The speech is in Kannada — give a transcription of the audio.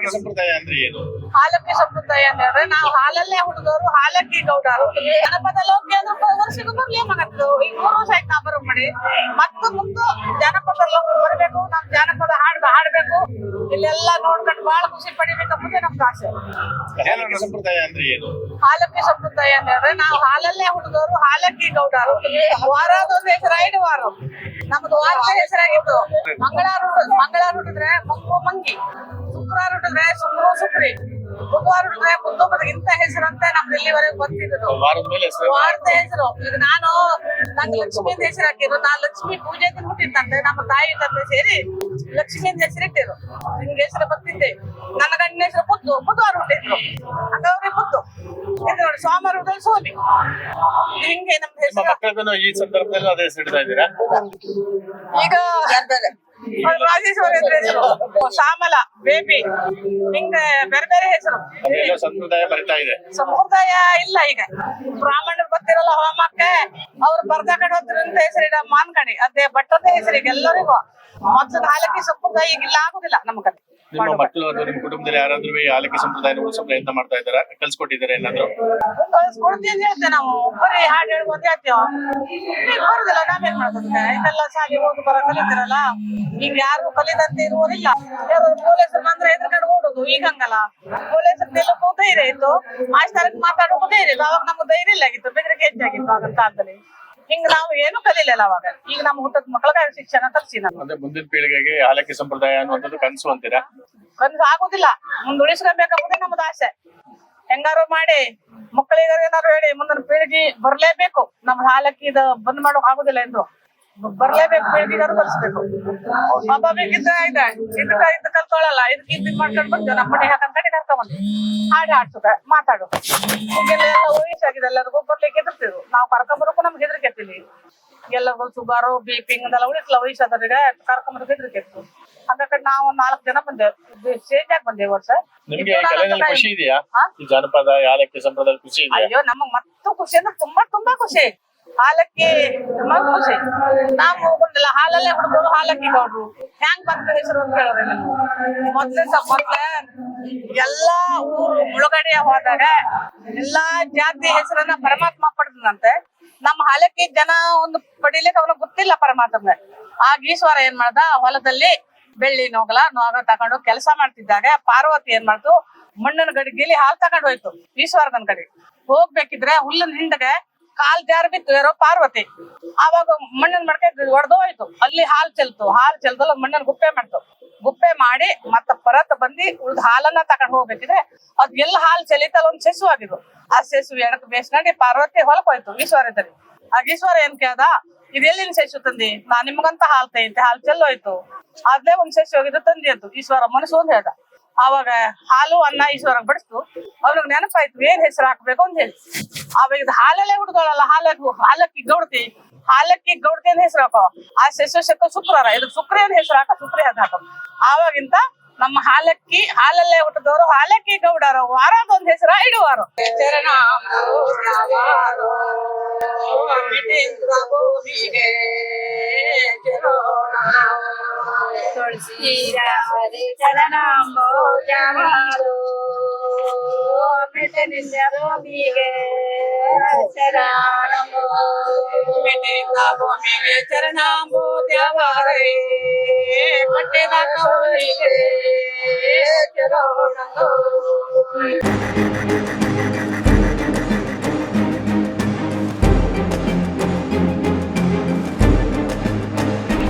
ಹಾಲಕ್ಕಿ ಸಂಪ್ರದಾಯ ಅಂದ್ರೆ ಏನು? ಹಾಲಕ್ಕಿ ಸಂಪ್ರದಾಯ ಅಂದ್ರೆ ನಾವು ಹಾಲಲ್ಲೇ ಹುಟ್ಟಿದವರು ಹಾಲಕ್ಕಿ ಗೌಡರು. ಜನಪದ ಲೋಕ ಅಂದ್ರೆ ವರ್ಷಕ್ಕೆ ಬರ್ಲಿ ಏನಾಗತ್ತು. ಈಗ 3 ವರ್ಷ ಆಯ್ತು ನಾ ಬರೋ ಮಾಡಿ. ಮತ್ತು ಮುಂದೆ ಜನಪದ ಲೋಕ ಬರ್ಬೇಕು, ನಮ್ ಜನಪದ ಹಾಡ್ಬೇಕು. ಇಲ್ಲೆಲ್ಲ ನೋಡ್ಕೊಂಡು ಬಹಳ ಖುಷಿ ಪಡಿಬೇಕಂಬುದೇ ನಮ್ದು ಆಸೆ. ಹಾಲಕ್ಕಿ ಸಂಪ್ರದಾಯ ಅಂದ್ರೆ ಏನು? ಹಾಲಕ್ಕಿ ಸಂಪ್ರದಾಯ ಅಂದ್ರೆ ನಾವು ಹಾಲಲ್ಲೇ ಹುಟ್ಟಿದವರು ಹಾಲಕ್ಕಿ ಗೌಡರು. ವಾರದೊಂದು ಹೆಸರು 5 ವಾರ. ನಮ್ದು ವಾರದ ಹೆಸರಾಗಿತ್ತು ಮಂಗಳವಾರ ಹುಟ್ಟಿದ್ರೆ ಮಂಗಿ, ಶುಕ್ರವಾರ ಹುಟ್ಟಿದ್ರೆ ಸುಕ್ರಿ, ಬುಧವಾರ ಹುಟ್ಟಿದ್ರೆ ಬುದ್ಧ. ಇಂತ ಹೆಸರಂತೆ ನಮ್ದು ಇಲ್ಲಿವರೆಗೂ ಬಂದಿದ್ದು ವಾರದ ಹೆಸರು. ಈಗ ನಂಗೆ ಲಕ್ಷ್ಮೀಂದ ಹೆಸರು ಹಾಕಿದ್ರು. ನಾನ್ ಲಕ್ಷ್ಮಿ ಪೂಜೆ ದಿನ ಹುಟ್ಟಿದ್ದಂತೆ ನಮ್ಮ ತಾಯಿ ತಂದೆ ಸೇರಿ ಲಕ್ಷ್ಮೀಂದ ಹೆಸರಿಟ್ಟಿರು. ನಿಮ್ಗೆ ಹೆಸರು ಬಂದಿದ್ದೆ. ನನ್ನ ಗಂಡಿನ ಹೆಸರು ಬುಧವಾರ ಹುಟ್ಟಿದ್ರು, ಗೌರಿ ಬುದ್ದು. ಇದು ನೋಡಿ ಸೋಮವಾರ ಹುಟ್ಟಿದ್ರೆ ಸೋಮಿ. ಹಿಂಗೆ ನಮ್ದು ಹೆಸರು. ಈ ಸಂದರ್ಭದಲ್ಲಿ ಅದೇ ಹೆಸರು ಇಡ್ತಾ ಇದ್ದೀರಾ? ಈಗ ರಾಜೇಶ್ವರಿ ಹೆಸರು, ಶ್ಯಾಮಲ, ಬೇಬಿ, ಹಿಂಗ ಬೇರೆ ಬೇರೆ ಹೆಸರು. ಸಂಪ್ರದಾಯ ಬರಿತಾ ಇದೆ. ಸಂಪ್ರದಾಯ ಇಲ್ಲ. ಈಗ ಬ್ರಾಹ್ಮಣರು ಬರ್ತಿರಲ್ಲ ಹೋಮಕ್ಕೆ, ಅವ್ರು ಬರ್ದ ಕಡೆ ಹೋದ್ರಿಂದ ಹೆಸರಿಡ ಮಾನ್ಕಣಿ ಅದೇ ಬಟ್ಟದ ಹೆಸರಿಗೆ ಎಲ್ಲರಿಗೂ. ಮೊದ್ಲು ಹಾಲಕ್ಕಿ ಸಂಪ್ರದಾಯ ಈಗ ಇಲ್ಲ, ಆಗುದಿಲ್ಲ ನಮ್ಮ ಕಡೆ. ನಿಮ್ಮ ಮಕ್ಕಳು ಅಥವಾ ನಿಮ್ಮ ಕುಟುಂಬದಲ್ಲಿ ಯಾರಾದ್ರೂ ಹಾಲಕ್ಕಿ ಸಂಪ್ರದಾಯ ಉಳಿಸೋ ಪ್ರಯತ್ನ ಮಾಡ್ತಾ ಇದ್ದಾರಾ? ಕಲ್ಸ್ಕೊಟ್ಟಿದ್ದಾರೆ ಏನಾದ್ರು? ಕಲ್ಸ್ಕೊಡ್ತೀವಿ ಅಂತ ಹೇಳ್ತೇವೆ ನಾವು. ಬರೀ ಹಾಡು ಹೇಳ್ಬೋದು ಹೇಳ್ತೇವ. ಈಗ ಬರುದಿಲ್ಲ, ನಾವೇನ್ ಮಾಡೋದಕ್ಕೆ? ಇದೆಲ್ಲ ಶಾಲೆ ಓದು ಬರ ಕಲಿತಿರಲ್ಲ. ಈಗ ಯಾರು ಕಲಿದಂತೆ ಇರುವುದಿಲ್ಲ. ಪೊಲೀಸರು ಬಂದ್ರೆ ಹೆದರ್ಕೊಂಡು ಓಡುದು. ಈಗ ಹಂಗಲ್ಲ, ಪೊಲೀಸರು ನಿಲ್ಲಕ್ಕೂ ಧೈರ್ಯ ಇತ್ತು, ಮಾಸ್ತರ್ಗೆ ಮಾತಾಡೋಕು ಧೈರ್ಯ ಇತ್ತು. ಅವಾಗ ನಮ್ಗೆ ಧೈರ್ಯ ಇಲ್ಲ ಆಗಿತ್ತು, ಬೆದರಿಕೆ ಹೆಚ್ಚಾಗಿತ್ತು ಆಗಂತ ಕಾಲದಲ್ಲಿ. ಹಿಂಗ ನಾವು ಏನು ಕಲೀಲಿಲ್ಲ ಅವಾಗ. ಈಗ ನಮ್ಮ ಹುಟ್ಟದ ಮಕ್ಕಳಿಗೆ ಶಿಕ್ಷಣ ಕಲಿಸಿ ನಾನು. ಅಂದ್ರೆ ಮುಂದಿನ ಪೀಳಿಗೆಗೆ ಹಾಲಕ್ಕಿ ಸಂಪ್ರದಾಯ ಅನ್ನುವಂಥದ್ದು ಕನಸು ಅಂತೀರಾ? ಕನಸು ಆಗುದಿಲ್ಲ, ಮುಂದೆ ಉಳಿಸ್ಕೊಬೇಕಂಬುದೇ ನಮ್ದು ಆಸೆ. ಹೆಂಗಾರು ಮಾಡಿ ಮಕ್ಕಳಿಗೆ ಏನಾರು ಹೇಳಿ ಮುಂದಿನ ಪೀಳಿಗೆ ಬರ್ಲೇಬೇಕು. ನಮ್ ಹಾಲಕ್ಕಿ ಬಂದ್ ಮಾಡೋಕ್ ಆಗುದಿಲ್ಲ ಎಂದು ಬರ್ಲೇಬೇಕು. ಪೀಳಿಗೆಗಾರು ಕಲಿಸ್ಬೇಕು. ಒಬ್ಬೊಬ್ಬಿಗಿದ್ದ ಇದಕ್ಕ ಕಲ್ತೊಳಲ್ಲ, ಇದಕ್ಕೆ ಮಾಡ್ಕೊಂಡ್ ಬಂದು ನಮ್ಮ ಮನೆ ಹಾಕೊಂಡ್ ಕಡೆ ಕರ್ಕೊಂಡ್ ಬಂದ್ವಿ. ಹಾಡು ಹಾಡ್ಸುದ ಮಾತಾಡು. ಈಗೆಲ್ಲ ವಯಸ್ಸಾಗಿದೆ, ಎಲ್ಲರಿಗೂ ಬರ್ಲಿಕ್ಕೆ ಹೆದರ್ತಿದ್ರು. ನಾವು ಕರ್ಕೊಂಬರಕ್ಕೂ ನಮ್ಗೆ ಹೆದರಿಕೆ ಎತ್ತಿಲಿ. ಎಲ್ಲರಿಗೂ ಶುಗರು BP ಹಿಂಗದೆಲ್ಲ ಉಳಿಸ್ಲ ವಯಸ್ಸಾದ್ರೆ ಕರ್ಕೊಂಬರಕ್ಕೆ ಹೆದರಿಕೆ ಇತ್ತು. ಹಾಗಾಗಿ ನಾವು 4 ಜನ ಬಂದೇವು, ಸ್ಟೇಜ್ ಆಗಿ ಬಂದೇವು ವರ್ಷ. ಖುಷಿ ಇದೆಯಾ? ಜನಪದ ಹಾಲಕ್ಕಿ ಸಂಪ್ರದಾಯ ಖುಷಿ ಇದೆಯಾ? ಅಯ್ಯೋ, ನಮಗ್ ಮತ್ತೂ ಖುಷಿ ಅಂದ್ರೆ ತುಂಬಾ ಖುಷಿ. ಹಾಲಕ್ಕಿ ತುಂಬಾ ಖುಷಿ. ನಾವು ಹಾಲಲ್ಲೇ ಹುಡುಗರು ಹಾಲಕ್ಕಿ ಗೌಡ್ರು. ಹ್ಯಾಂಗ್ ಬಂತ ಹೆಸರು ಅಂತ ಕೇಳೋದಿಲ್ಲ. ಮೊದ್ಲೇ ಎಲ್ಲಾ ಊರು ಮುಳುಗಡೆ ಹೋದಾಗ ಎಲ್ಲಾ ಜಾತಿ ಹೆಸರನ್ನ ಪರಮಾತ್ಮ ಪಡೆದಂತೆ. ನಮ್ಮ ಹಾಲಕ್ಕಿ ಜನ ಒಂದು ಪಡಿಲಿಕ್ಕೆ ಅವನಿಗೆ ಗೊತ್ತಿಲ್ಲ ಪರಮಾತ್ಮ. ಆಗ ಈಶ್ವರ ಏನ್ ಮಾಡ್ದ, ಹೊಲದಲ್ಲಿ ಬೆಳ್ಳಿ ನೋಗ ತಗೊಂಡು ಕೆಲಸ ಮಾಡ್ತಿದ್ದಾಗ ಪಾರ್ವತಿ ಏನ್ ಮಾಡ್ತು, ಮಣ್ಣಿನ ಗಡಿಗೆಲಿ ಹಾಲು ತಗೊಂಡು ಹೋಯ್ತು. ಈಶ್ವರನ ಕಡೆ ಹೋಗ್ಬೇಕಿದ್ರೆ ಹುಲ್ಲಿನ ಹಿಂದಗೆ ಕಾಲ್ ಜಾರ್ ಬಿತ್ತು ಯಾರೋ ಪಾರ್ವತಿ. ಆವಾಗ ಮಣ್ಣಿನ ಮಡಕೆ ಒಡೆದು ಹೋಯ್ತು. ಅಲ್ಲಿ ಹಾಲು ಚೆಲ್ದಲ್ಲ ಮಣ್ಣಿನ ಗುಪ್ಪೆ ಮಾಡಿ ಮತ್ತ ಪರತ್ ಬಂದಿ ಉಳ್ದ ಹಾಲನ್ನ ತಗೊಂಡ್ ಹೋಗ್ಬೇಕಿದ್ರೆ ಅದ್ ಎಲ್ಲ ಹಾಲು ಚೆಲ್ಲಿತಲ್ಲ ಒಂದ್ ಸೆಸು ಆಗಿದ್ದು. ಆ ಸೆಸು ಎಡಕ್ ಬೇಸ್ಕೊಂಡು ಪಾರ್ವತಿ ಹೊಲಕ್ ಹೋಯ್ತು ಈಶ್ವರದಲ್ಲಿ. ಆಗ ಈಶ್ವರ ಏನ್ ಕೇಳ್ದ, ಇದ್ ಎಲ್ಲಿನ ಸೆಸು ತಂದಿ? ನಾ ನಿಮ್ಗಂತ ಹಾಲು ತೈತೆ, ಹಾಲು ಚೆಲ್ಲೋಯ್ತು. ಅದ್ನೇ ಒಂದ್ ಸೆಸು ಹೋಗಿದ್ದು ತಂದಿ ಅಂತ ಈಶ್ವರ ಮನಸ್ಸು ಒಂದ್ ಹೇಳ್ದ. ಆವಾಗ ಹಾಲು ಅನ್ನ ಈಶ್ವರ ಬಡಿಸ್ತು. ಅವ್ನಿಗೆ ನೆನಪಾಯ್ತು ಏನ್ ಹೆಸರು ಹಾಕ್ಬೇಕು ಅಂತ ಹೇಳಿ. ಅವಾಗ ಇದು ಹಾಲಲ್ಲೇ ಹುಡುಗಳಲ್ಲ, ಹಾಲಕ್ಕಿ ಗೌಡ್ತಿ ಅಂತ ಹೆಸರು ಹಾಕೋ. ಆ ಸೆಸು ಶುಕ್ರವಾರ, ಇದಕ್ ಶುಕ್ರಿ ಅಂತ ಹೆಸರು ಶುಕ್ರಿ ಅಂತ ಹಾಕೋ. ಆವಾಗಿಂತ ನಮ್ಮ ಹಾಲಲ್ಲೇ ಹುಟ್ಟಿದವರು ಹಾಲಕ್ಕಿ ಗೌಡರು. ವಾರದೊಂದು ಹೆಸರು 5 ವಾರ. ತುಳಸಿ ಚರಣಾಂಬೋಜವಾರು ಮೆಟನಿಂದರು ಭೂಮಿಗೆ ಚರಣಾಂಬೋಜವಾರೇ ಪಟ್ಟೆದ ಕೌಲಿಗೆ ಚರಣೋ